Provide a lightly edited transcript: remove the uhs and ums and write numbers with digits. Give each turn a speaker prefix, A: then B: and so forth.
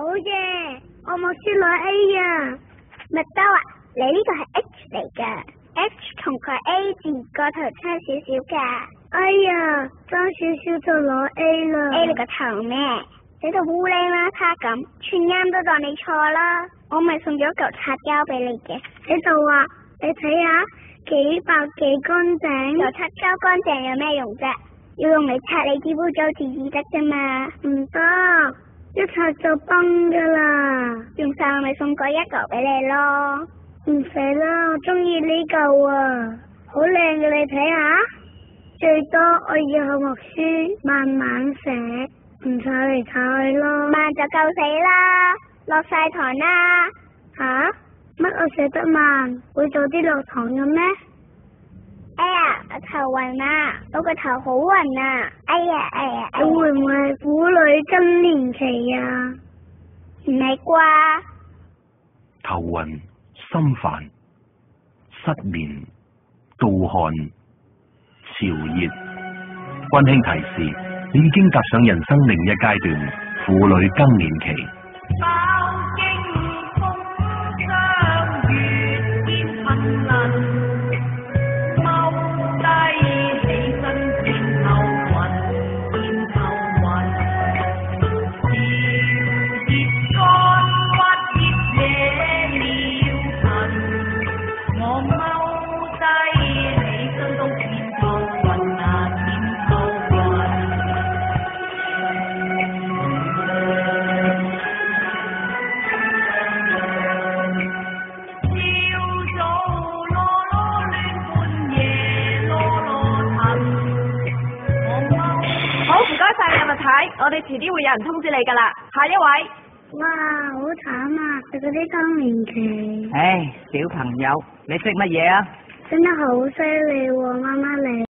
A: 好嘢，我默書攞 A 啊！麥兜啊，你呢個係 H 嚟噶 ，H 同個 A 字個頭差少少噶。哎呀，爭少少就攞 A 啦。A 你個頭咩？寫到烏哩邋遢咁，全啱都當你錯啦。我咪送咗嚿擦膠俾你嘅。喺度啊，你睇下幾白幾乾淨。嚿擦膠乾淨有咩用啫？要用嚟擦你啲污糟字至得啫嘛。唔得，一擦就崩噶啦。用晒我咪送過一嚿俾你咯。唔使啦，我中意呢嚿啊，好靚嘅，你睇下。最多我以後默書慢慢寫，唔踩嚟踩去咯。慢就夠死啦，落晒堂啦。吓？乜我寫得慢，會早啲落堂嘅咩？哎呀，我頭暈啊，我個頭好暈啊！哎呀！你會唔會係婦女更年期啊？唔係啩？
B: 頭暈、心煩、失眠、盜汗、潮熱。溫馨提示：你已經踏上人生另一階段，婦女更年期。
C: 我哋遲啲會有人通知你噶啦，下一位。
A: 哇，好慘啊！佢嗰啲更年期。
D: 唉，小朋友，你識乜嘢啊？
A: 真係好犀利喎，媽媽你。